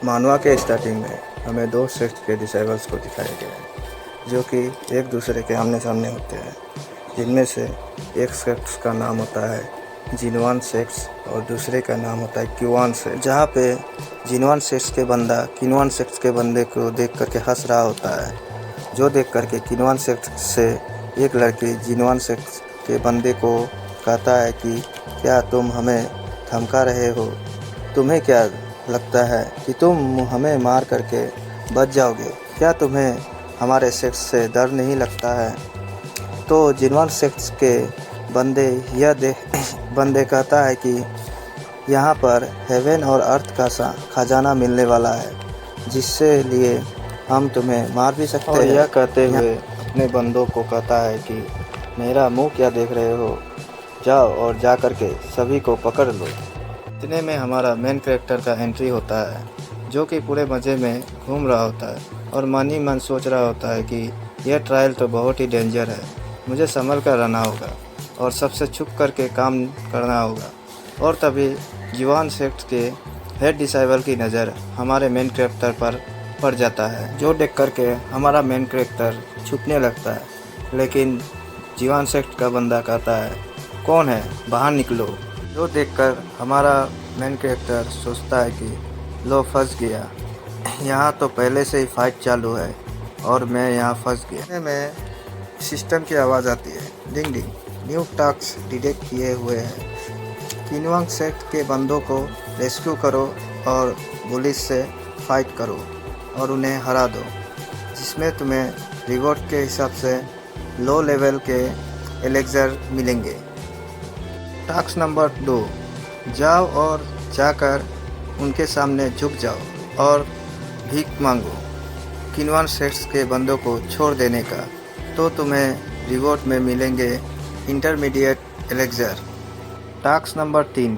मानवा के स्टार्टिंग में हमें दो सेक्स के डिसाइबल्स को दिखाया गया है जो कि एक दूसरे के आमने सामने होते हैं, जिनमें से एक सेक्स का नाम होता है जिनवान सेक्स और दूसरे का नाम होता है क्यूआन सेक्स। जहाँ पे जिनवान सेक्स के बंदा किनवान सेक्स के बंदे को देख करके हंस रहा होता है, जो देख करके किनवान सेक्स से एक लड़की जिनवान सेक्स के बंदे को कहता है कि क्या तुम हमें धमका रहे हो? तुम्हें क्या लगता है कि तुम हमें मार करके बच जाओगे? क्या तुम्हें हमारे सेक्स से डर नहीं लगता है? तो जिनवान सेक्स के बंदे कहता है कि यहाँ पर हेवन और अर्थ का खजाना मिलने वाला है, जिससे लिए हम तुम्हें मार भी सकते हैं। यह कहते हुए अपने बंदों को कहता है कि मेरा मुंह क्या देख रहे हो, जाओ और जा कर के सभी को पकड़ लो। इतने में हमारा मेन कैरेक्टर का एंट्री होता है, जो कि पूरे मज़े में घूम रहा होता है और मन ही मन सोच रहा होता है कि यह ट्रायल तो बहुत ही डेंजर है, मुझे संभल कर रहना होगा और सबसे छुप करके काम करना होगा। और तभी जिनवान सेक्स के हेड डिसाइबल की नज़र हमारे मेन कैरेक्टर पर पड़ जाता है, जो देख करके हमारा मेन कैरेक्टर छुपने लगता है। लेकिन जिनवान सेक्स का बंदा कहता है, कौन है, बाहर निकलो। जो देखकर हमारा मेन कैरेक्टर सोचता है कि लो फंस गया, यहाँ तो पहले से ही फाइट चालू है और मैं यहाँ फंस गया। में सिस्टम की आवाज़ आती है, डिंग डिंग, न्यू टास्क डिटेक्ट किए हुए हैं, किनवान सेक्स के बंदों को रेस्क्यू करो और पुलिस से फाइट करो और उन्हें हरा दो, जिसमें तुम्हें रिवॉर्ड के हिसाब से लो लेवल के एलेक्सर मिलेंगे। टास्क नंबर 2, जाओ और जाकर उनके सामने झुक जाओ और भीख मांगो किनवान सेक्स के बंदों को छोड़ देने का, तो तुम्हें रिवॉर्ड में मिलेंगे intermediate elixir. Task number 3,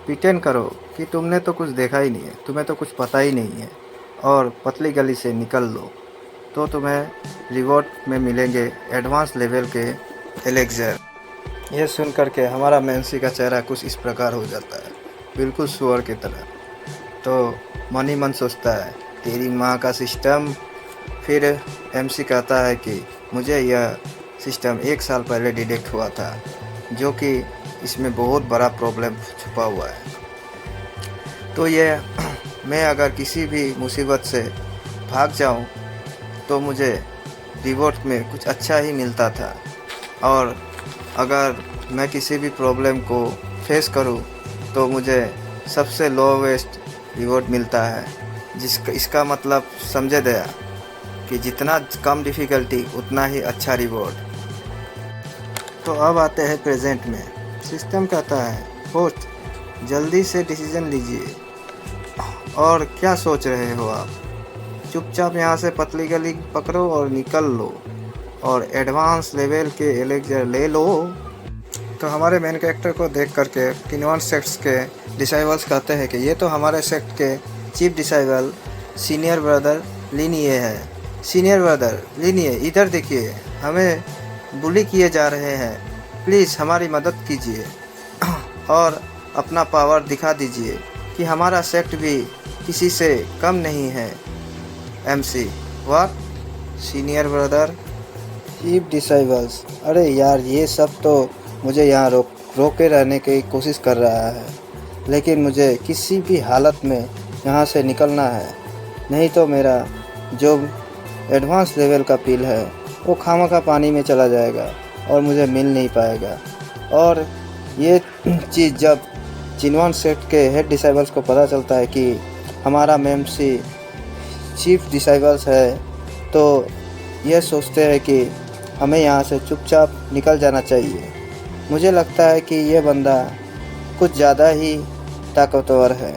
pretend करो कि तुमने तो कुछ देखा ही नहीं है, तुम्हें तो कुछ पता ही नहीं है और पतली गली से निकल लो, तो तुम्हें रिवॉर्ड में मिलेंगे एडवांस लेवल के एलेक्सर। यह सुन करके हमारा मेंसी का चेहरा कुछ इस प्रकार हो जाता है, बिल्कुल सुअर की तरह। तो मन ही मन सोचता है, तेरी माँ का सिस्टम। फिर एमसी कहता है कि मुझे यह सिस्टम 1 साल पहले डिटेक्ट हुआ था, जो कि इसमें बहुत बड़ा प्रॉब्लम छुपा हुआ है। तो ये मैं अगर किसी भी मुसीबत से भाग जाऊं तो मुझे रिवॉर्ड में कुछ अच्छा ही मिलता था, और अगर मैं किसी भी प्रॉब्लम को फेस करूं तो मुझे सबसे लोवेस्ट रिवॉर्ड मिलता है। इसका मतलब समझे गया कि जितना कम डिफ़िकल्टी उतना ही अच्छा रिवॉर्ड। तो अब आते हैं प्रेजेंट में। सिस्टम कहता है, होस्ट जल्दी से डिसीजन लीजिए, और क्या सोच रहे हो आप? चुपचाप यहाँ से पतली गली पकड़ो और निकल लो और एडवांस लेवल के एलेक्सर ले लो। तो हमारे मेन कैरेक्टर को देख करके किनवान सेक्स के डिसाइबल्स कहते हैं कि ये तो हमारे सेक्ट के चीफ डिसाइबल सीनियर ब्रदर लिनिये है। सीनियर ब्रदर लिनिये, इधर देखिए, हमें बुली किए जा रहे हैं, प्लीज़ हमारी मदद कीजिए और अपना पावर दिखा दीजिए कि हमारा सेक्ट भी किसी से कम नहीं है। MC, what? Senior brother, chief disciples, अरे यार ये सब तो मुझे यहाँ रोके रहने की कोशिश कर रहा है, लेकिन मुझे किसी भी हालत में यहाँ से निकलना है, नहीं तो मेरा जो एडवांस लेवल का पिल है वो खामखा पानी में चला जाएगा और मुझे मिल नहीं पाएगा। और ये चीज़ जब जिनवान सेक्ट के हेड डिसाइबल्स को पता चलता है कि हमारा मेमसी चीफ डिसाइबल्स है, तो यह सोचते हैं कि हमें यहाँ से चुपचाप निकल जाना चाहिए। मुझे लगता है कि यह बंदा कुछ ज़्यादा ही ताकतवर है।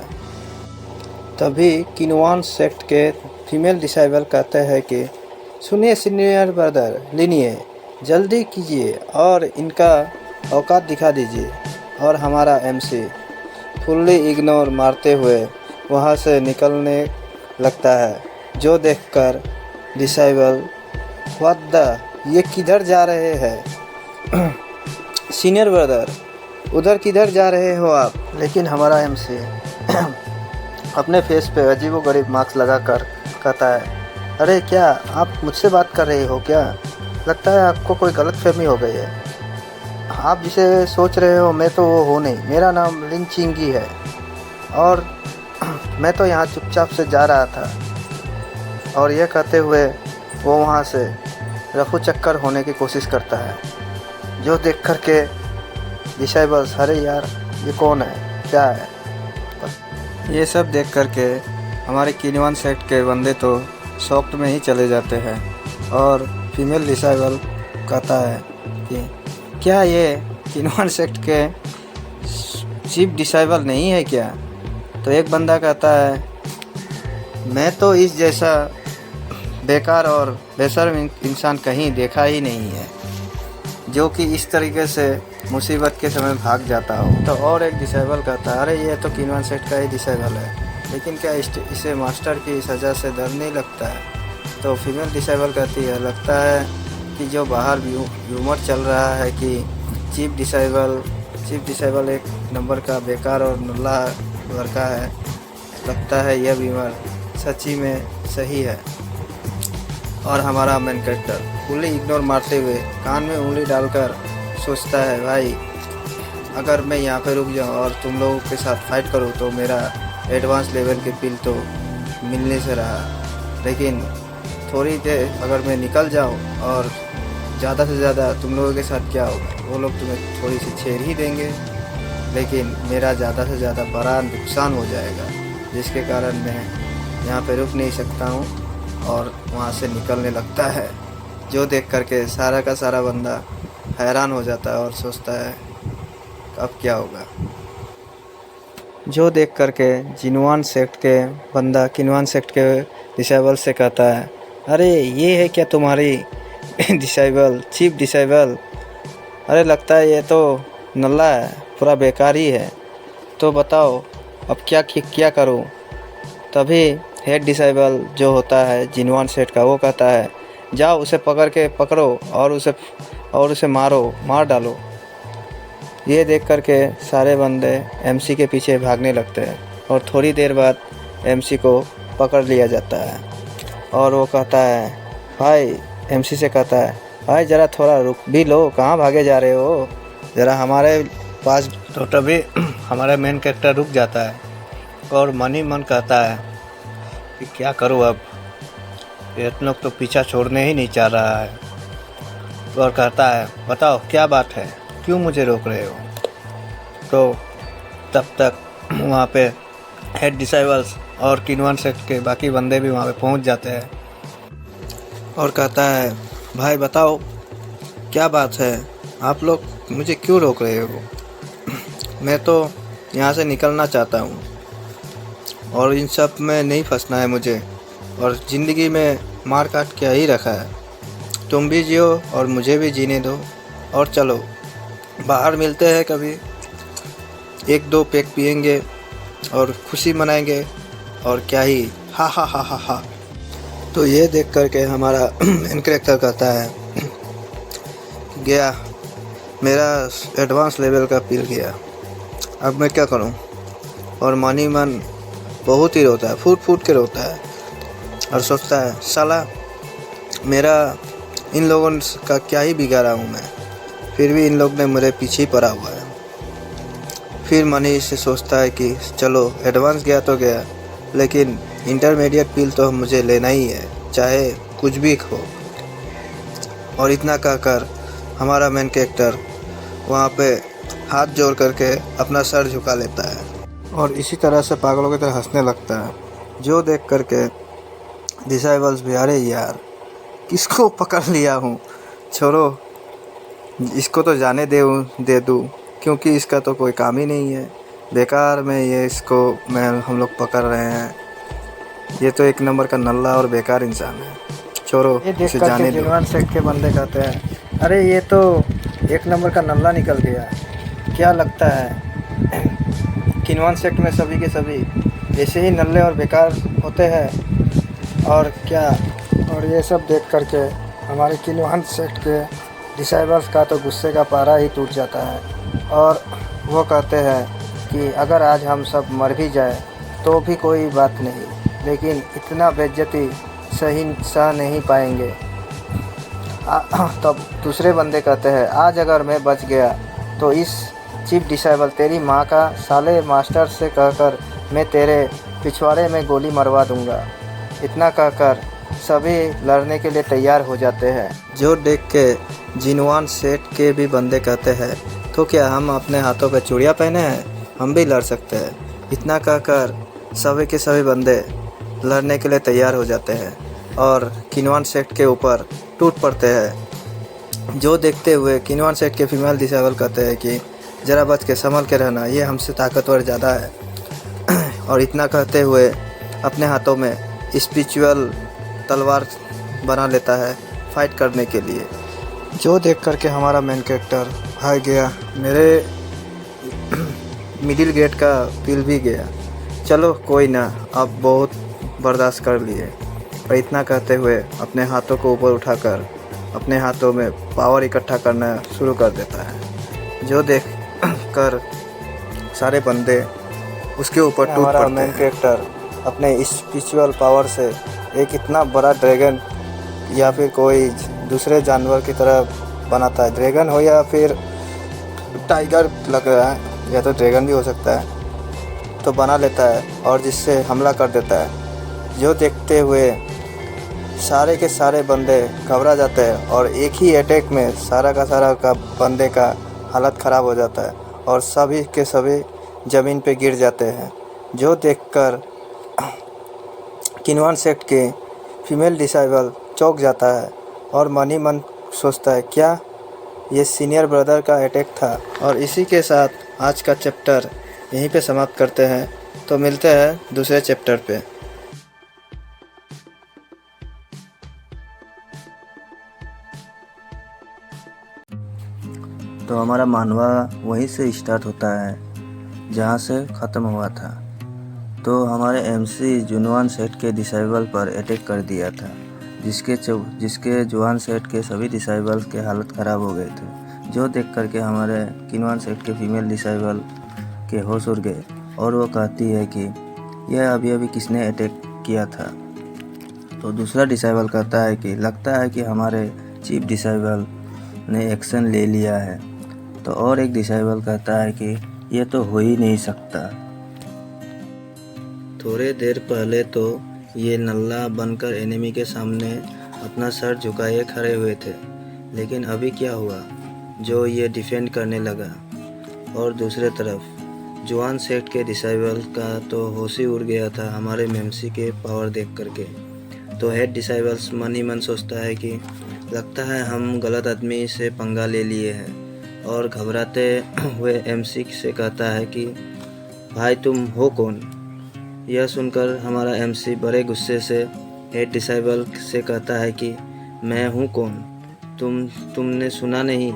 तभी किनवान सेक्ट के फीमेल डिसाइबल कहते हैं कि सुनिए सीनियर ब्रदर लिनिये, जल्दी कीजिए और इनका औकात दिखा दीजिए। और हमारा एमसी फुल्ली इग्नोर मारते हुए वहाँ से निकलने लगता है, जो देखकर डिसाइबल, व्हाट द, ये किधर जा रहे हैं? सीनियर ब्रदर, उधर किधर जा रहे हो आप? लेकिन हमारा एमसी अपने फेस पे अजीबोगरीब मास्क लगाकर कहता है, अरे क्या आप मुझसे बात कर रहे हो क्या? लगता है आपको कोई गलतफहमी हो गई है। आप जिसे सोच रहे हो मैं तो वो हूँ नहीं, मेरा नाम लिन चिंगी है और मैं तो यहाँ चुपचाप से जा रहा था। और यह कहते हुए वो वहाँ से रफू चक्कर होने की कोशिश करता है, जो देख कर के डिसाइबल्स, अरे यार ये कौन है, क्या है? ये सब देख कर के हमारे किनवान सेक्ट के बंदे तो शॉक्ड में ही चले जाते हैं। और फीमेल डिसाइबल कहता है कि क्या ये किनवान सेक्ट के चीफ डिसाइबल नहीं है क्या? तो एक बंदा कहता है, मैं तो इस जैसा बेकार और बेशर्म इंसान कहीं देखा ही नहीं है जो कि इस तरीके से मुसीबत के समय भाग जाता हो। तो और एक डिसाइबल कहता है, अरे ये तो किनवान सेक्ट का ही डिसाइबल है, लेकिन क्या इसे मास्टर की सज़ा से डर नहीं लगता है? तो फीमेल डिसाइबल कहती है, लगता है कि जो बाहर र्यूमर चल रहा है कि चीफ डिसाइबल एक नंबर का बेकार और नल्ला लड़का है, लगता है यह बीमार सच्ची में सही है। और हमारा मेन कैरेक्टर फुल्ली इग्नोर मारते हुए कान में उंगली डालकर सोचता है, भाई अगर मैं यहाँ पे रुक जाऊँ और तुम लोगों के साथ फाइट करूँ तो मेरा एडवांस लेवल के पिल तो मिलने से रहा, लेकिन थोड़ी देर अगर मैं निकल जाऊँ और ज़्यादा से ज़्यादा तुम लोगों के साथ क्या होगा, वो लोग तुम्हें थोड़ी सी छेड़ ही देंगे, लेकिन मेरा ज़्यादा से ज़्यादा बड़ा नुकसान हो जाएगा, जिसके कारण मैं यहाँ पे रुक नहीं सकता हूँ और वहाँ से निकलने लगता है। जो देख करके सारा का सारा बंदा हैरान हो जाता है और सोचता है अब क्या होगा। जो देख करके किनवान सेक्ट के बंदा किनवान सेक्ट के डिसाइबल से कहता है, अरे ये है क्या तुम्हारी डिसाइबल, चीफ डिसाइबल? अरे लगता है ये तो नल्ला है, पूरा बेकार ही है, तो बताओ अब क्या करूं? तभी हेड डिसाइबल जो होता है किनवान सेक्ट का, वो कहता है, जाओ उसे पकड़ो और उसे मार डालो। ये देख कर के सारे बंदे एमसी के पीछे भागने लगते हैं और थोड़ी देर बाद एमसी को पकड़ लिया जाता है। और वो कहता है, भाई एमसी से कहता है, भाई ज़रा थोड़ा रुक भी लो, कहाँ भागे जा रहे हो, ज़रा हमारे पास। तो तभी हमारा मेन कैरेक्टर रुक जाता है और मन ही मन कहता है कि क्या करूँ अब, ये लोग तो पीछा छोड़ने ही नहीं चाह रहा है। और कहता है, बताओ क्या बात है, क्यों मुझे रोक रहे हो? तो तब तक वहाँ पे हेड डिसाइबल्स और किनवान सेक्ट के बाकी बंदे भी वहाँ पे पहुँच जाते हैं और कहता है, भाई बताओ क्या बात है, आप लोग मुझे क्यों रोक रहे हो? मैं तो यहाँ से निकलना चाहता हूँ और इन सब में नहीं फंसना है मुझे, और ज़िंदगी में मार काट क्या ही रखा है। तुम भी जियो और मुझे भी जीने दो, और चलो बाहर मिलते हैं कभी, 1-2 पैक पिएंगे और खुशी मनाएंगे, और क्या ही हा हा हा हा हा। तो ये देख कर के हमारा मेन कैरेक्टर कहता है, गया मेरा एडवांस लेवल का पिल गया, अब मैं क्या करूं? और मन ही मन बहुत ही रोता है, फूट फूट के रोता है और सोचता है, साला मेरा इन लोगों का क्या ही बिगाड़ा हूँ मैं, फिर भी इन लोग ने मेरे पीछे ही पड़ा हुआ है। फिर मन ही से सोचता है कि चलो एडवांस गया तो गया, लेकिन इंटरमीडिएट पिल तो मुझे लेना ही है, चाहे कुछ भी हो। और इतना कहकर हमारा मेन कैरेक्टर वहाँ पे हाथ जोड़ करके अपना सर झुका लेता है और इसी तरह से पागलों की तरह हंसने लगता है। जो देख करके डिसाइबल्स भी, अरे यार किसको पकड़ लिया हूँ, छोड़ो इसको तो जाने दे दूँ, क्योंकि इसका तो कोई काम ही नहीं है, बेकार में ये इसको हम लोग पकड़ रहे हैं, ये तो एक नंबर का नल्ला और बेकार इंसान है, छोड़ो इसे जाने दो। किनवान सेक्ट के बंदे कहते हैं, अरे ये तो एक नंबर का नल्ला निकल गया, क्या लगता है किनवान सेक्ट में सभी के सभी ऐसे ही नल्ले और बेकार होते हैं और क्या? और ये सब देख करके हमारे किनवान सेक्ट के डिसाइबल्स का तो गुस्से का पारा ही टूट जाता है और वो कहते हैं कि अगर आज हम सब मर भी जाए तो भी कोई बात नहीं, लेकिन इतना बेइज्जती सह नहीं पाएंगे। तब दूसरे बंदे कहते हैं, आज अगर मैं बच गया तो इस चीफ डिसाइबल तेरी माँ का साले मास्टर से कहकर मैं तेरे पिछवाड़े में गोली मरवा दूंगा। इतना कहकर सभी लड़ने के लिए तैयार हो जाते हैं। जो देख के जिनवान सेठ के भी बंदे कहते हैं, तो क्या हम अपने हाथों पे चूड़ियाँ पहने हैं, हम भी लड़ सकते हैं। इतना कहकर सभी के सभी बंदे लड़ने के लिए तैयार हो जाते हैं और किनवान सेठ के ऊपर टूट पड़ते हैं। जो देखते हुए किनवान सेठ के फीमेल डिसेबल कहते हैं कि ज़रा बच के संभल के रहना, ये हमसे ताकतवर ज़्यादा है। और इतना कहते हुए अपने हाथों में स्पिरिचुअल तलवार बना लेता है फाइट करने के लिए। जो देख कर के हमारा मेन कैरेक्टर भाग गया, मेरे मिडिल गेट का बिल भी गया, चलो कोई ना, अब बहुत बर्दाश्त कर लिए। और इतना कहते हुए अपने हाथों को ऊपर उठाकर अपने हाथों में पावर इकट्ठा करना शुरू कर देता है। जो देख कर सारे बंदे उसके ऊपर टूट पड़ते हैं। मेन कैरेक्टर अपने स्पिरिचुअल पावर से एक इतना बड़ा ड्रैगन या फिर कोई दूसरे जानवर की तरह बनाता है। ड्रैगन हो या फिर टाइगर लग रहा है, या तो ड्रैगन भी हो सकता है, तो बना लेता है और जिससे हमला कर देता है। जो देखते हुए सारे के सारे बंदे घबरा जाते हैं और एक ही अटैक में सारा का बंदे का हालत ख़राब हो जाता है और सभी के सभी ज़मीन पे गिर जाते हैं। जो देखकर किनवान सेठ के फीमेल डिसाइबल चौंक जाता है और मन ही मन सोचता है, क्या ये सीनियर ब्रदर का अटैक था। और इसी के साथ आज का चैप्टर यहीं पे समाप्त करते हैं। तो मिलते हैं दूसरे चैप्टर पे। तो हमारा मानवा वहीं से स्टार्ट होता है जहाँ से ख़त्म हुआ था। तो हमारे एमसी जुनवान सेठ के डिसाइबल पर अटैक कर दिया था, जिसके जुआन सेठ के सभी डिसाइबल्स के हालत ख़राब हो गए थे। जो देख कर के हमारे किनवान सेठ के फीमेल डिसाइबल के होश उड़ गए और वो कहती है कि यह अभी अभी किसने अटैक किया था। तो दूसरा डिसाइबल कहता है कि लगता है कि हमारे चीफ डिसाइबल ने एक्शन ले लिया है। तो और एक डिसाइबल कहता है कि ये तो हो ही नहीं सकता। थोड़े देर पहले तो ये नल्ला बनकर एनिमी के सामने अपना सर झुकाए खड़े हुए थे, लेकिन अभी क्या हुआ जो ये डिफेंड करने लगा। और दूसरे तरफ जुआन सेठ के डिसाइबल का तो होश ही उड़ गया था हमारे मेमसी के पावर देख करके। तो हेड डिसाइबल्स मन ही मन सोचता है कि लगता है हम गलत आदमी से पंगा ले लिए हैं, और घबराते हुए एमसी से कहता है कि भाई तुम हो कौन। यह सुनकर हमारा एमसी बड़े गुस्से से हेड डिसाइबल से कहता है कि मैं हूँ कौन, तुमने सुना नहीं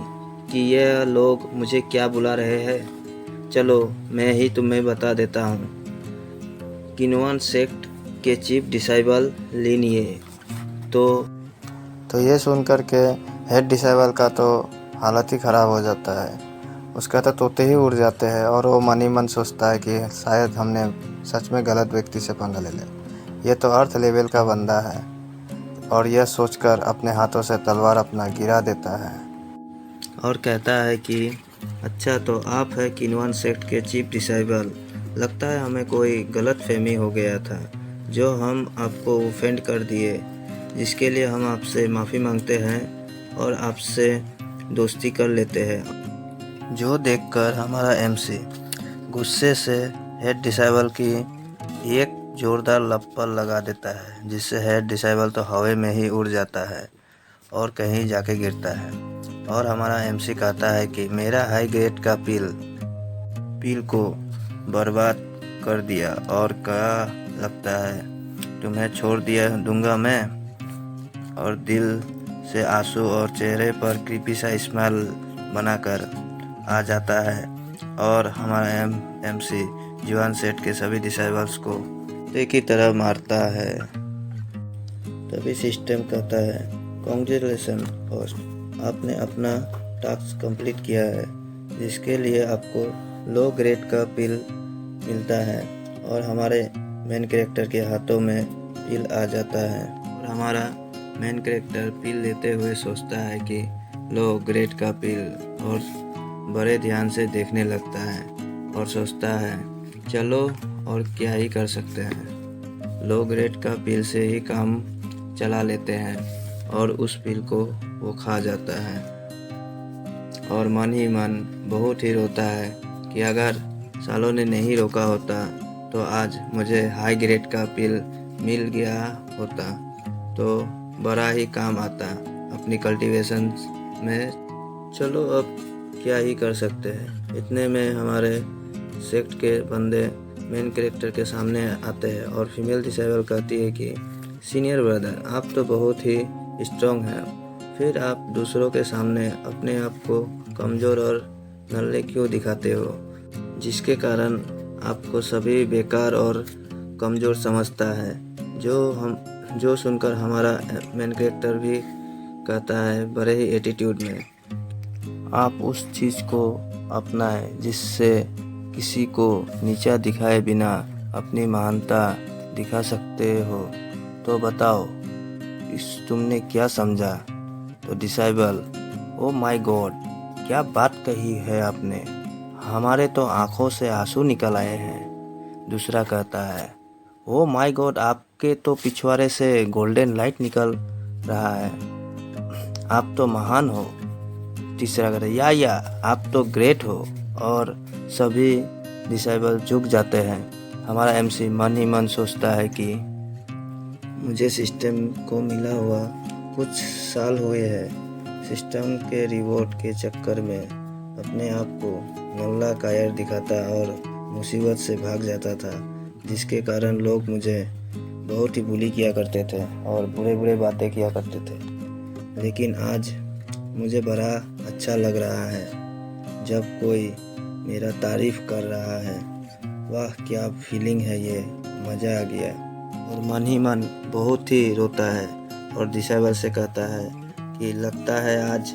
कि ये लोग मुझे क्या बुला रहे हैं। चलो मैं ही तुम्हें बता देता हूँ, किनवान सेक्ट के चीफ डिसाइबल लीनिए। तो ये सुनकर के हेड डिसाइबल का तो हालत ही ख़राब हो जाता है, उसका तो तोते ही उड़ जाते हैं और वो मन ही मन सोचता है कि शायद हमने सच में गलत व्यक्ति से पंगा ले लिया, ये तो अर्थ लेवल का बंदा है। और यह सोचकर अपने हाथों से तलवार अपना गिरा देता है और कहता है कि अच्छा तो आप है किनवान सेक्ट के चीफ डिसाइबल, लगता है हमें कोई गलत फहमी हो गया था जो हम आपको ऑफेंड कर दिए, जिसके लिए हम आपसे माफ़ी मांगते हैं और आपसे दोस्ती कर लेते हैं। जो देखकर हमारा एमसी गुस्से से हेड डिसाइबल की एक ज़ोरदार लपड़ लगा देता है, जिससे हेड डिसाइबल तो हवा में ही उड़ जाता है और कहीं जाके गिरता है। और हमारा एमसी कहता है कि मेरा हाई ग्रेड का पील को बर्बाद कर दिया, और क्या लगता है तुम्हें छोड़ दूंगा मैं। और दिल से आंसू और चेहरे पर क्रीपी सा स्माइल बनाकर आ जाता है और हमारा एमसी जुआन सेठ के सभी डिसाइबल्स को एक ही तरह मारता है। तभी सिस्टम कहता है कॉन्ग्रेचुलेसन होस्ट, आपने अपना टास्क कंप्लीट किया है, जिसके लिए आपको लो ग्रेड का पिल मिलता है। और हमारे मेन कैरेक्टर के हाथों में पिल आ जाता है और हमारा मेन कैरेक्टर पिल लेते हुए सोचता है कि लो ग्रेट का पिल, और बड़े ध्यान से देखने लगता है और सोचता है चलो और क्या ही कर सकते हैं, लो ग्रेट का पिल से ही काम चला लेते हैं और उस पिल को वो खा जाता है और मन ही मन बहुत ही रोता है कि अगर सालों ने नहीं रोका होता तो आज मुझे हाई ग्रेड का पिल मिल गया होता तो बड़ा ही काम आता अपनी कल्टीवेशन में। चलो अब क्या ही कर सकते हैं। इतने में हमारे सेक्ट के बंदे मेन कैरेक्टर के सामने आते हैं और फीमेल डिसेबल कहती है कि सीनियर ब्रदर आप तो बहुत ही स्ट्रॉन्ग हैं, फिर आप दूसरों के सामने अपने आप को कमज़ोर और नल्ले क्यों दिखाते हो, जिसके कारण आपको सभी बेकार और कमज़ोर समझता है। जो सुनकर हमारा मेन कैरेक्टर भी कहता है बड़े ही एटीट्यूड में, आप उस चीज़ को अपनाएं जिससे किसी को नीचा दिखाए बिना अपनी महानता दिखा सकते हो, तो बताओ तुमने क्या समझा। तो डिसाइबल, ओ माय गॉड, क्या बात कही है आपने, हमारे तो आंखों से आंसू निकल आए हैं। दूसरा कहता है ओ माय गॉड, आपके तो पिछवाड़े से गोल्डन लाइट निकल रहा है, आप तो महान हो। तीसरा कहता है या आप तो ग्रेट हो। और सभी डिसाइबल झुक जाते हैं। हमारा एमसी मन ही मन सोचता है कि मुझे सिस्टम को मिला हुआ कुछ साल हुए हैं, सिस्टम के रिवॉर्ड के चक्कर में अपने आप को नल्ला कायर दिखाता और मुसीबत से भाग जाता था, जिसके कारण लोग मुझे बहुत ही बुली किया करते थे और बुरे बातें किया करते थे। लेकिन आज मुझे बड़ा अच्छा लग रहा है जब कोई मेरा तारीफ़ कर रहा है। वाह क्या फीलिंग है ये, मज़ा आ गया। और मन ही मन बहुत ही रोता है और डिसेबल से कहता है कि लगता है आज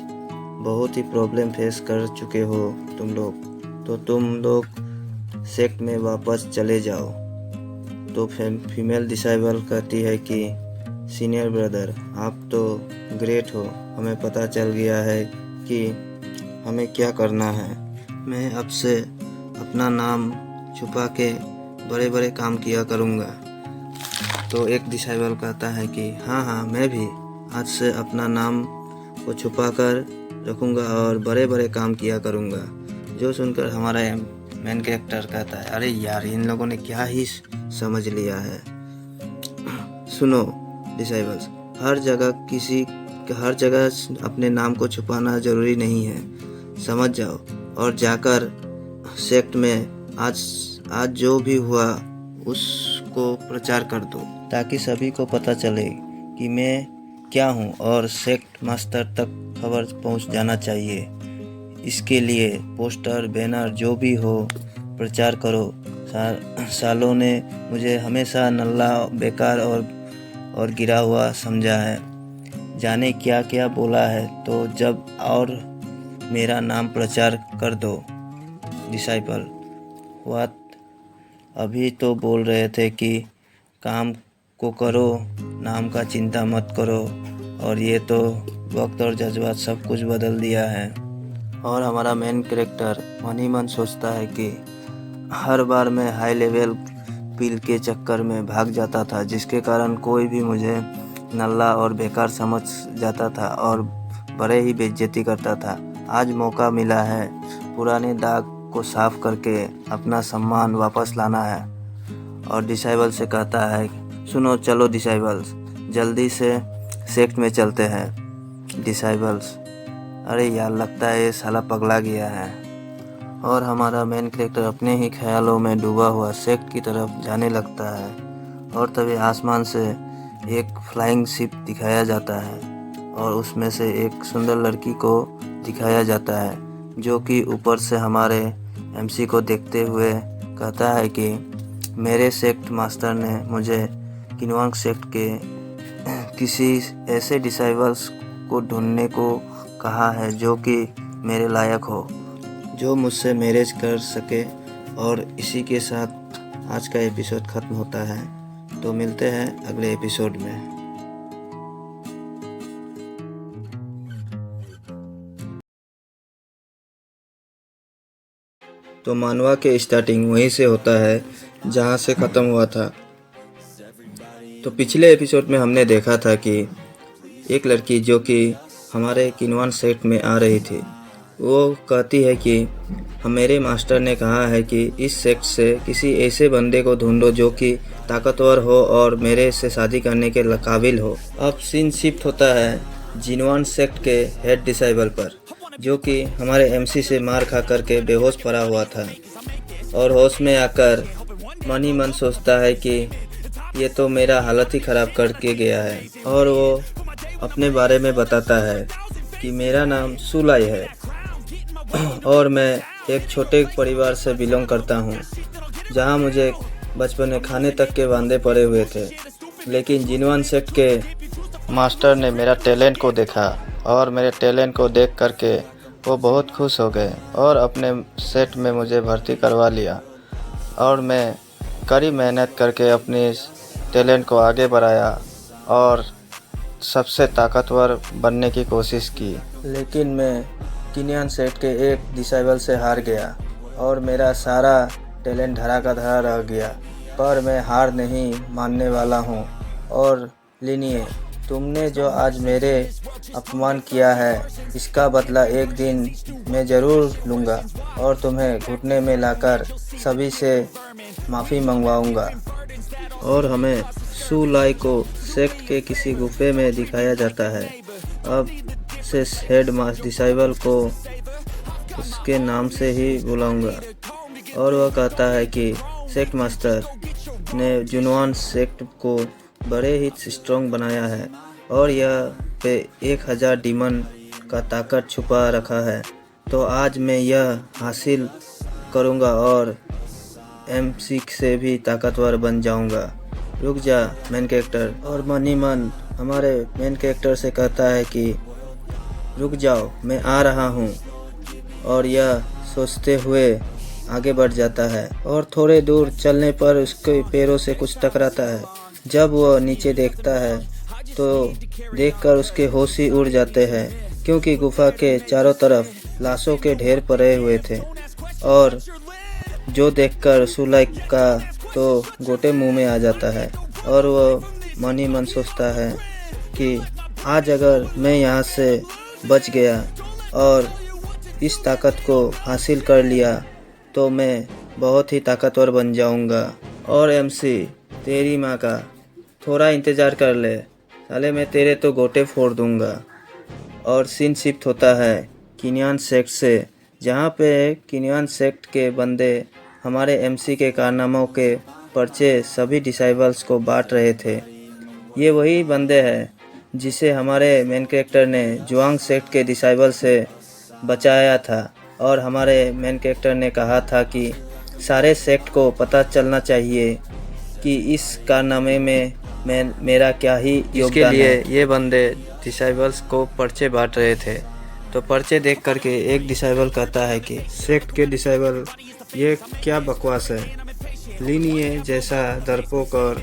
बहुत ही प्रॉब्लम फेस कर चुके हो तुम लोग, तो तुम लोग सेक्ट में वापस चले जाओ। तो फीमेल डिसेबल कहती है कि सीनियर ब्रदर आप तो ग्रेट हो, हमें पता चल गया है कि हमें क्या करना है। मैं अब से अपना नाम छुपा के बड़े काम किया करूँगा। तो एक डिसेबल कहता है कि हाँ मैं भी आज से अपना नाम को छुपा कर रखूँगा और बड़े काम किया करूँगा। जो सुनकर हमारा मेन कैरेक्टर कहता है अरे यार इन लोगों ने क्या ही समझ लिया है। सुनो डिसेबल्स, हर जगह अपने नाम को छुपाना ज़रूरी नहीं है, समझ जाओ और जाकर सेक्ट में आज जो भी हुआ उसको प्रचार कर दो, ताकि सभी को पता चले कि मैं क्या हूँ और सेक्ट मास्टर तक खबर पहुँच जाना चाहिए। इसके लिए पोस्टर बैनर जो भी हो प्रचार करो। सालों ने मुझे हमेशा नल्ला बेकार और गिरा हुआ समझा है, जाने क्या क्या बोला है, तो जब और मेरा नाम प्रचार कर दो। डिसाइपल, व्हाट, अभी तो बोल रहे थे कि काम को करो, नाम का चिंता मत करो, और ये तो वक्त और जज्बात सब कुछ बदल दिया है। और हमारा मेन कैरेक्टर मन ही मन सोचता है कि हर बार मैं हाई लेवल पिल के चक्कर में भाग जाता था, जिसके कारण कोई भी मुझे नल्ला और बेकार समझ जाता था और बड़े ही बेइज्जती करता था। आज मौका मिला है पुराने दाग को साफ करके अपना सम्मान वापस लाना है। और डिसेबल से कहता है सुनो चलो डिसेबल्स, जल्दी से सेक्ट में चलते हैं। डिसेबल्स, अरे यार लगता है ये साला पगला गया है। और हमारा मेन कैरेक्टर अपने ही ख्यालों में डूबा हुआ सेक्ट की तरफ जाने लगता है। और तभी आसमान से एक फ्लाइंग शिप दिखाया जाता है और उसमें से एक सुंदर लड़की को दिखाया जाता है, जो कि ऊपर से हमारे एमसी को देखते हुए कहता है कि मेरे सेक्ट मास्टर ने मुझे किन्वांग सेक्ट के किसी ऐसे डिसाइबल्स को ढूंढने को कहा है जो कि मेरे लायक हो, जो मुझसे मैरिज कर सके और इसी के साथ आज का एपिसोड ख़त्म होता है। तो मिलते हैं अगले एपिसोड में। तो मानवा के स्टार्टिंग वहीं से होता है जहाँ से ख़त्म हुआ था। तो पिछले एपिसोड में हमने देखा था कि एक लड़की जो कि हमारे किनवान सेक्ट में आ रही थी, वो कहती है कि मेरे मास्टर ने कहा है कि इस सेक्ट से किसी ऐसे बंदे को ढूंढो जो कि ताकतवर हो और मेरे से शादी करने के काबिल हो। अब सीन शिफ्ट होता है जिनवान सेक्ट के हेड डिसाइबल पर, जो कि हमारे एमसी से मार खा करके बेहोश पड़ा हुआ था। और होश में आकर मन ही मन सोचता है कि ये तो मेरा हालत ही ख़राब करके गया है। और वो अपने बारे में बताता है कि मेरा नाम सुलाई है और मैं एक छोटे परिवार से बिलोंग करता हूँ, जहाँ मुझे बचपन में खाने तक के वांदे पड़े हुए थे। लेकिन जिनवान सेक्ट के मास्टर ने मेरा टैलेंट को देखा और मेरे टैलेंट को देख करके वो बहुत खुश हो गए और अपने सेट में मुझे भर्ती करवा लिया। और मैं कड़ी मेहनत करके अपनी टैलेंट को आगे बढ़ाया और सबसे ताकतवर बनने की कोशिश की। लेकिन मैं किनियन सेट के एक डिसाइबल से हार गया और मेरा सारा टैलेंट धरा का धरा रह गया। पर मैं हार नहीं मानने वाला हूँ। और लिनिए, तुमने जो आज मेरे अपमान किया है, इसका बदला एक दिन मैं ज़रूर लूँगा और तुम्हें घुटने में लाकर सभी से माफ़ी मंगवाऊँगा। और हमें सुलाई को सेक्ट के किसी गुफे में दिखाया जाता है। अब से हेड मास्टर डिसाइबल को उसके नाम से ही बुलाऊंगा। और वह कहता है कि सेक्ट मास्टर ने जिनवान सेक्ट को बड़े ही स्ट्रॉन्ग बनाया है और यह पे 1000 डीमन का ताकत छुपा रखा है। तो आज मैं यह हासिल करूंगा और एमसी से भी ताकतवर बन जाऊंगा। रुक जा मेन कैरेक्टर। और मन ही मन हमारे मेन कैरेक्टर से कहता है कि रुक जाओ, मैं आ रहा हूँ। और यह सोचते हुए आगे बढ़ जाता है और थोड़े दूर चलने पर उसके पैरों से कुछ टकराता है। जब वह नीचे देखता है तो देखकर उसके होश ही उड़ जाते हैं, क्योंकि गुफा के चारों तरफ लाशों के ढेर पड़े हुए थे। और जो देखकर सुलाई का तो गोटे मुंह में आ जाता है और वो मन ही मन सोचता है कि आज अगर मैं यहाँ से बच गया और इस ताकत को हासिल कर लिया तो मैं बहुत ही ताकतवर बन जाऊँगा। और एमसी, तेरी माँ का थोड़ा इंतज़ार कर ले, साले मैं तेरे तो गोटे फोड़ दूँगा। और सीन शिफ्ट होता है किनियन सेक्ट से, जहाँ पे किनियन सेक्ट के बंदे हमारे एमसी के कारनामों के पर्चे सभी डिसाइबल्स को बांट रहे थे। ये वही बंदे हैं जिसे हमारे मेन कैरेक्टर ने जुआंग सेक्ट के डिसाइबल से बचाया था। और हमारे मेन कैरेक्टर ने कहा था कि सारे सेक्ट को पता चलना चाहिए कि इस कारनामे में मेरा क्या ही योगदान है। इसके लिए ये बंदे डिसाइबल्स को पर्चे बांट रहे थे। तो पर्चे देख करके एक डिसाइबल कहता है कि सेक्ट के डिसाइबल, ये क्या बकवास है। लिनिए जैसा डरपोक और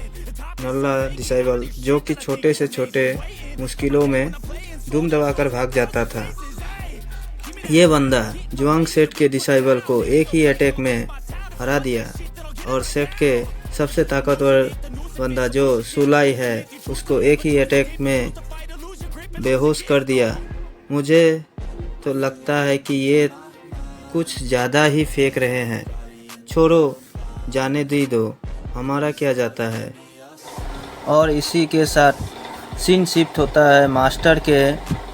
नल्ला डिसाइबल, जो कि छोटे से छोटे मुश्किलों में दुम दबाकर भाग जाता था, ये बंदा जुआंग सेट के डिसाइबल को एक ही अटैक में हरा दिया। और सेट के सबसे ताकतवर बंदा जो सुलाई है, उसको एक ही अटैक में बेहोश कर दिया। मुझे तो लगता है कि ये कुछ ज़्यादा ही फेंक रहे हैं। छोड़ो, जाने दो, हमारा क्या जाता है। और इसी के साथ सीन शिफ्ट होता है मास्टर के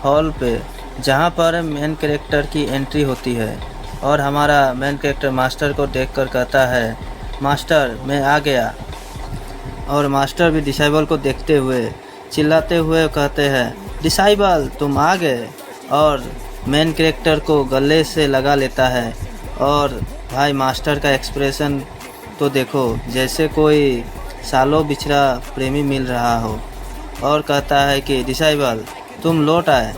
हॉल पे, जहाँ पर मेन कैरेक्टर की एंट्री होती है। और हमारा मेन कैरेक्टर मास्टर को देखकर कहता है, मास्टर मैं आ गया। और मास्टर भी डिसाइबल को देखते हुए चिल्लाते हुए कहते हैं, डिसाइबल तुम आ गए। और मेन कैरेक्टर को गले से लगा लेता है। और भाई मास्टर का एक्सप्रेशन तो देखो, जैसे कोई सालों बिछड़ा प्रेमी मिल रहा हो। और कहता है कि डिसाइबल तुम लौट आए,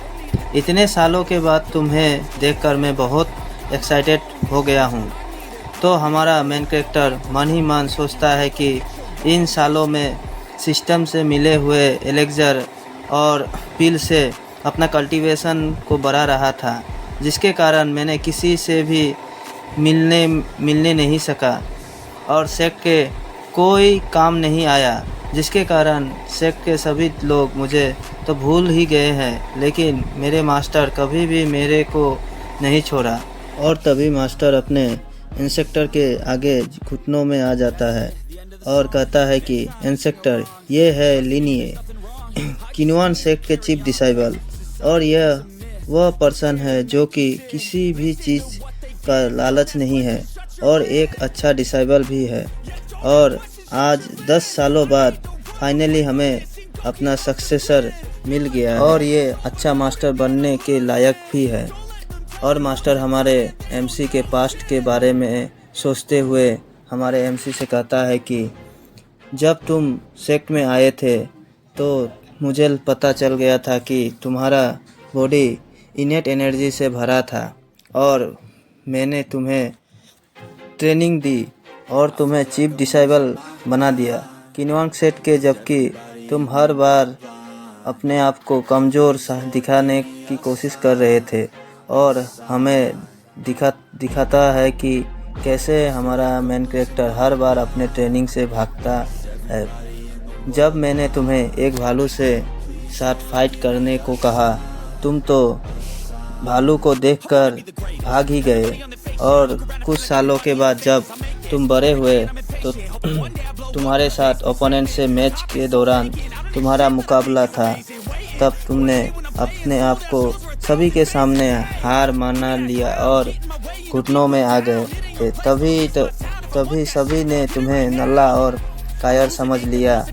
इतने सालों के बाद तुम्हें देखकर मैं बहुत एक्साइटेड हो गया हूँ। तो हमारा मेन कैरेक्टर मन ही मन सोचता है कि इन सालों में सिस्टम से मिले हुए एलेक्जर और पिल से अपना कल्टीवेशन को बढ़ा रहा था, जिसके कारण मैंने किसी से भी मिलने नहीं सका और सेक्ट के कोई काम नहीं आया, जिसके कारण सेक्ट के सभी लोग मुझे तो भूल ही गए हैं, लेकिन मेरे मास्टर कभी भी मेरे को नहीं छोड़ा। और तभी मास्टर अपने इंस्पेक्टर के आगे घुटनों में आ जाता है और कहता है कि इंस्पेक्टर, ये है लिनिये, किन्वान सेक्ट के चीफ डिसाइबल, और यह वह पर्सन है जो कि किसी भी चीज़ का लालच नहीं है और एक अच्छा डिसाइबल भी है। और आज 10 सालों बाद फाइनली हमें अपना सक्सेसर मिल गया है और ये अच्छा मास्टर बनने के लायक भी है। और मास्टर हमारे एमसी के पास्ट के बारे में सोचते हुए हमारे एमसी से कहता है कि जब तुम सेक्ट में आए थे तो मुझे पता चल गया था कि तुम्हारा बॉडी इनेट एनर्जी से भरा था और मैंने तुम्हें ट्रेनिंग दी और तुम्हें चीफ डिसाइबल बना दिया किन्वान सेक्ट के, जबकि तुम हर बार अपने आप को कमज़ोर दिखाने की कोशिश कर रहे थे और हमें दिखाता है कि कैसे हमारा मेन कैरेक्टर हर बार अपने ट्रेनिंग से भागता है। जब मैंने तुम्हें एक भालू से साथ फाइट करने को कहा, तुम तो भालू को देखकर भाग ही गए और कुछ सालों के बाद जब तुम बड़े हुए तो तुम्हारे साथ ओपोनेंट से मैच के दौरान तुम्हारा मुकाबला था, तब तुमने अपने आप को सभी के सामने हार माना लिया और घुटनों में आ गए थे। तभी सभी ने तुम्हें नल्ला और कायर समझ लिया,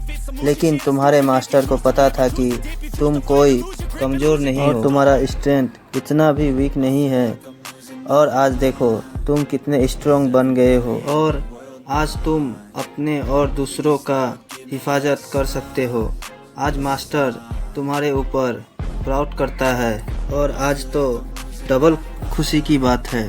लेकिन तुम्हारे मास्टर को पता था कि तुम कोई कमज़ोर नहीं हो, तुम्हारा स्ट्रेंथ इतना भी वीक नहीं है। और आज देखो तुम कितने स्ट्रॉन्ग बन गए हो और आज तुम अपने और दूसरों का हिफाजत कर सकते हो। आज मास्टर तुम्हारे ऊपर प्राउड करता है और आज तो डबल खुशी की बात है,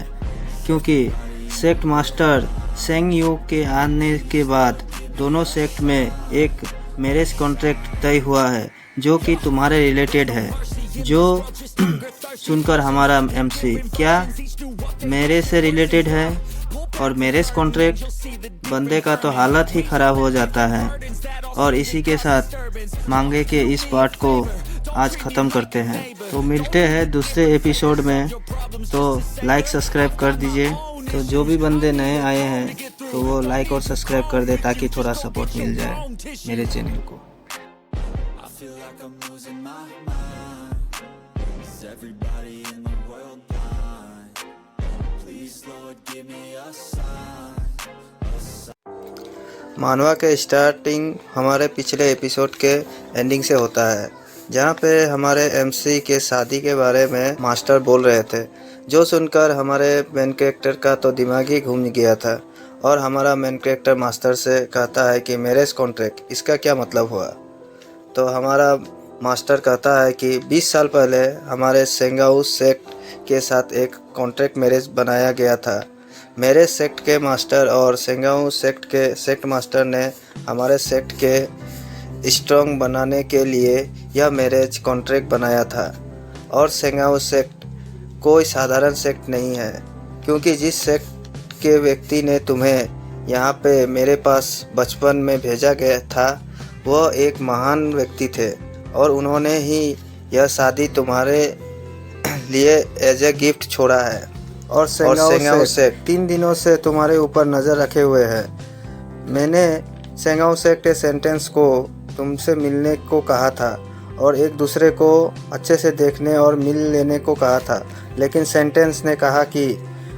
क्योंकि सेक्ट मास्टर सेंग यू के आने के बाद दोनों सेक्ट में एक मैरिज कॉन्ट्रैक्ट तय हुआ है जो कि तुम्हारे रिलेटेड है। जो सुनकर हमारा एमसी क्या मैरिज से रिलेटेड है और मैरिज कॉन्ट्रैक्ट, बंदे का तो हालत ही ख़राब हो जाता है। और इसी के साथ मांगे के इस पार्ट को आज ख़त्म करते हैं। तो मिलते हैं दूसरे एपिसोड में, तो लाइक सब्सक्राइब कर दीजिए। तो जो भी बंदे नए आए हैं तो वो लाइक और सब्सक्राइब कर दे ताकि थोड़ा सपोर्ट मिल जाए मेरे चैनल को। मानवा के स्टार्टिंग हमारे पिछले एपिसोड के एंडिंग से होता है, जहाँ पे हमारे एमसी के शादी के बारे में मास्टर बोल रहे थे, जो सुनकर हमारे मेन कैरेक्टर का तो दिमाग ही घूम गया था। और हमारा मेन कैरेक्टर मास्टर से कहता है कि मैरिज कॉन्ट्रैक्ट, इसका क्या मतलब हुआ। तो हमारा मास्टर कहता है कि 20 साल पहले हमारे सेंगाऊ सेक्ट के साथ एक कॉन्ट्रैक्ट मैरिज बनाया गया था। मेरे सेक्ट के मास्टर और सेंगाऊ सेक्ट के सेक्ट मास्टर ने हमारे सेक्ट के स्ट्रॉन्ग बनाने के लिए यह मैरिज कॉन्ट्रैक्ट बनाया था। और सेंगाऊ सेक्ट कोई साधारण सेक्ट नहीं है, क्योंकि जिस सेक्ट के व्यक्ति ने तुम्हें यहाँ पे मेरे पास बचपन में भेजा गया था, वह एक महान व्यक्ति थे और उन्होंने ही यह शादी तुम्हारे लिए एज ए गिफ्ट छोड़ा है। और सेंगाऊ सेक्ट 3 दिनों से तुम्हारे ऊपर नज़र रखे हुए हैं। मैंने सेंगाऊ सेक्ट के सेंटेंस को तुमसे मिलने को कहा था और एक दूसरे को अच्छे से देखने और मिल लेने को कहा था, लेकिन सेंटेंस ने कहा कि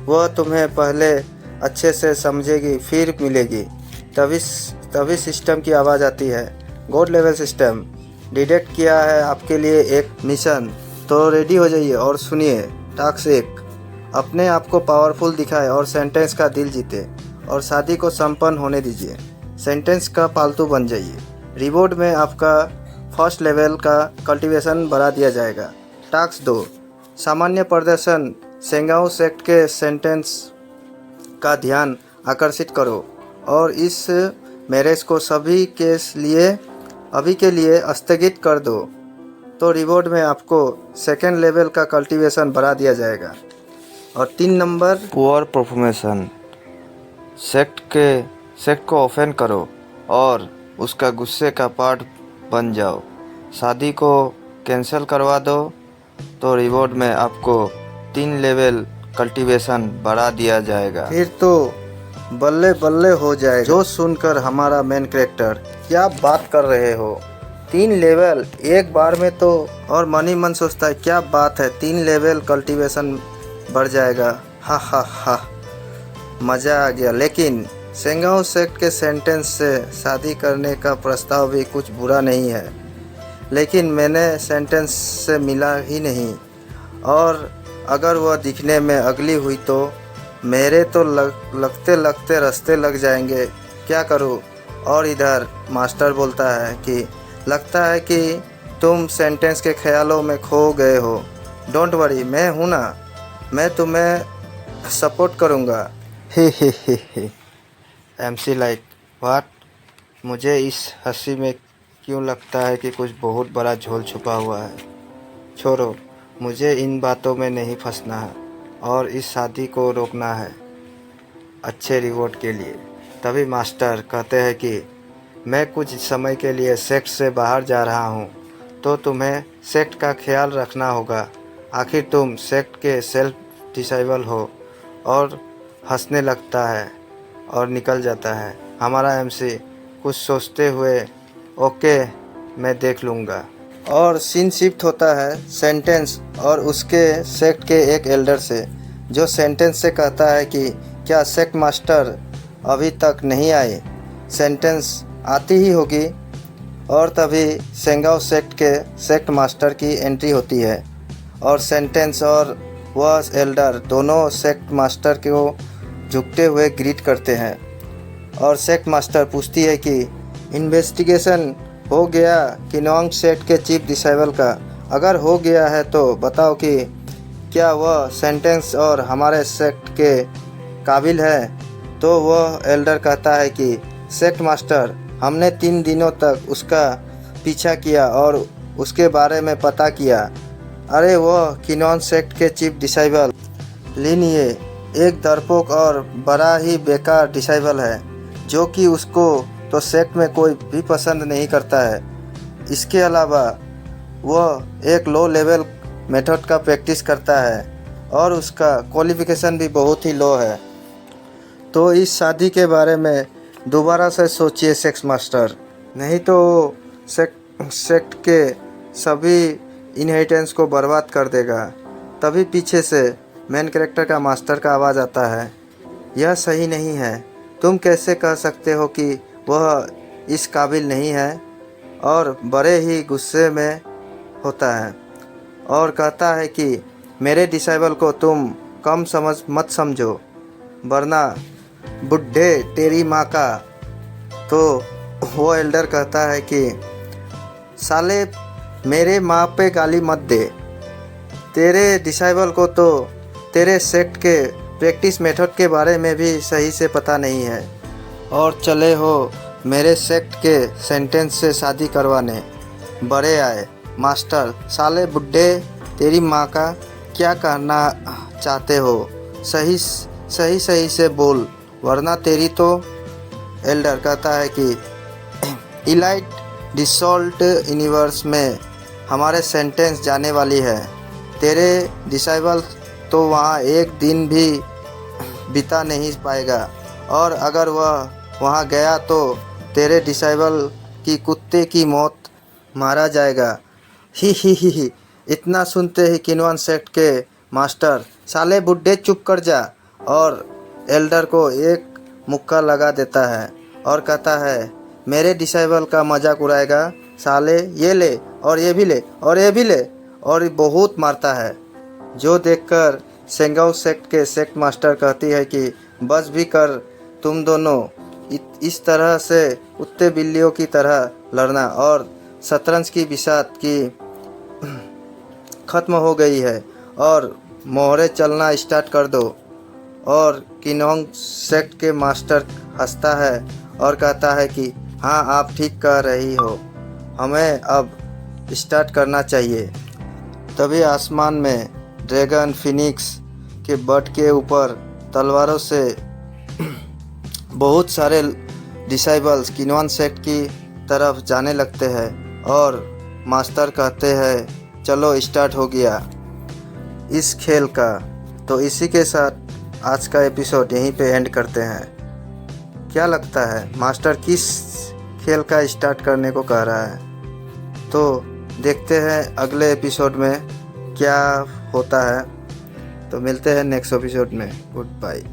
वह तुम्हें पहले अच्छे से समझेगी फिर मिलेगी। तभी सिस्टम की आवाज़ आती है, गॉड लेवल सिस्टम डिटेक्ट किया है आपके लिए एक मिशन, तो रेडी हो जाइए और सुनिए। टास्क 1, अपने आप को पावरफुल दिखाए और सेंटेंस का दिल जीते और शादी को संपन्न होने दीजिए। सेंटेंस का पालतू बन जाइए। रिवॉर्ड में आपका फर्स्ट लेवल का कल्टीवेशन बढ़ा दिया जाएगा। टास्क 2, सामान्य प्रदर्शन। सेंगाऊ सेक्ट के सेंटेंस का ध्यान आकर्षित करो और इस मैरिज को अभी के लिए स्थगित कर दो। तो रिवॉर्ड में आपको सेकेंड लेवल का कल्टीवेशन बढ़ा दिया जाएगा। और 3 नंबर पुअर परफॉर्मेशन। सेक्ट को ओपन करो और उसका गुस्से का पार्ट बन जाओ। शादी को कैंसिल करवा दो तो रिवॉर्ड में आपको 3 लेवल कल्टीवेशन बढ़ा दिया जाएगा। फिर तो बल्ले बल्ले हो जाएगा। जो सुनकर हमारा मेन कैरेक्टर क्या बात कर रहे हो, 3 लेवल एक बार में तो। और मन ही मन सोचता है क्या बात है, 3 लेवल कल्टीवेशन बढ़ जाएगा, हा हा हा, मज़ा आ गया। लेकिन सेंगाओ सेक्ट के सेंटेंस से शादी करने का प्रस्ताव भी कुछ बुरा नहीं है, लेकिन मैंने सेंटेंस से मिला ही नहीं। और अगर वह दिखने में अगली हुई तो मेरे तो लगते लगते रास्ते लग जाएंगे, क्या करूं। और इधर मास्टर बोलता है कि लगता है कि तुम सेंटेंस के ख्यालों में खो गए हो। डोंट वरी, मैं हूं ना, मैं तुम्हें सपोर्ट करूंगा। हे MC लाइक व्हाट। मुझे इस हंसी में क्यों लगता है कि कुछ बहुत बड़ा झोल छुपा हुआ है। छोड़ो, मुझे इन बातों में नहीं फंसना है और इस शादी को रोकना है अच्छे रिवॉर्ड के लिए। तभी मास्टर कहते हैं कि मैं कुछ समय के लिए सेक्ट से बाहर जा रहा हूँ, तो तुम्हें सेक्ट का ख्याल रखना होगा। आखिर तुम सेक्ट के सेल्फ डिसेबल हो। और हंसने लगता है और निकल जाता है। हमारा MC कुछ सोचते हुए ओके मैं देख लूँगा। और सीन शिफ्ट होता है सेंटेंस और उसके सेक्ट के एक एल्डर से, जो सेंटेंस से कहता है कि क्या सेक्ट मास्टर अभी तक नहीं आए। सेंटेंस आती ही होगी। और तभी सेंगाओ सेक्ट के सेक्ट मास्टर की एंट्री होती है और सेंटेंस और वह एल्डर दोनों सेक्ट मास्टर को झुकते हुए ग्रीट करते हैं। और सेक्ट मास्टर पूछती है कि इन्वेस्टिगेशन हो गया किनोंग सेक्ट के चीफ डिसेबल का। अगर हो गया है तो बताओ कि क्या वह सेंटेंस और हमारे सेक्ट के काबिल है। तो वह एल्डर कहता है कि सेक्ट मास्टर, हमने 3 दिनों तक उसका पीछा किया और उसके बारे में पता किया। अरे वह किनोंग सेक्ट के चीफ डिसेबल लिन ये एक डरपोक और बड़ा ही बेकार डिसेबल है, जो कि उसको तो सेक्ट में कोई भी पसंद नहीं करता है। इसके अलावा वह एक लो लेवल मेथड का प्रैक्टिस करता है और उसका क्वालिफिकेशन भी बहुत ही लो है। तो इस शादी के बारे में दोबारा से सोचिए सेक्स मास्टर, नहीं तो सेक्ट के सभी इनहेरिटेंस को बर्बाद कर देगा। तभी पीछे से मेन कैरेक्टर का मास्टर का आवाज़ आता है, यह सही नहीं है। तुम कैसे कह सकते हो कि वह इस काबिल नहीं है। और बड़े ही गुस्से में होता है और कहता है कि मेरे डिसेबल को तुम कम मत समझो, वरना बुढ़े तेरी माँ का। तो वो एल्डर कहता है कि साले मेरे माँ पे गाली मत दे, तेरे डिसेबल को तो तेरे सेक्ट के प्रैक्टिस मेथड के बारे में भी सही से पता नहीं है और चले हो मेरे सेक्ट के सेंटेंस से शादी करवाने। बड़े आए मास्टर, साले बुड्ढे तेरी माँ का, क्या कहना चाहते हो, सही से बोल वरना तेरी तो। एल्डर कहता है कि इलाइट डिसॉल्ट यूनिवर्स में हमारे सेंटेंस जाने वाली है। तेरे डिसेबल तो वहाँ एक दिन भी बिता नहीं पाएगा और अगर वह वहाँ गया तो तेरे डिसेबल की कुत्ते की मौत मारा जाएगा। ही। इतना सुनते ही किनोंग सेक्ट के मास्टर, साले बुड्ढे चुप कर जा, और एल्डर को एक मुक्का लगा देता है और कहता है मेरे डिसेबल का मजाक उड़ाएगा साले, ये ले और ये भी ले और ये भी ले, और बहुत मारता है। जो देखकर सेंगाओ सेक्ट के सेक्ट मास्टर कहती है कि बस भी कर, तुम दोनों इस तरह से कुत्ते बिल्लियों की तरह लड़ना और शतरंज की बिसात की ख़त्म हो गई है और मोहरे चलना स्टार्ट कर दो। और किनोंग सेक्ट के मास्टर हंसता है और कहता है कि हाँ, आप ठीक कह रही हो, हमें अब स्टार्ट करना चाहिए। तभी आसमान में ड्रैगन फिनिक्स के बट के ऊपर तलवारों से बहुत सारे डिसाइबल्स किनोन सेक्ट की तरफ जाने लगते हैं और मास्टर कहते हैं चलो स्टार्ट हो गया इस खेल का। तो इसी के साथ आज का एपिसोड यहीं पे एंड करते हैं। क्या लगता है मास्टर किस खेल का स्टार्ट करने को कह रहा है? तो देखते हैं अगले एपिसोड में क्या होता है। तो मिलते हैं नेक्स्ट एपिसोड में। Good bye.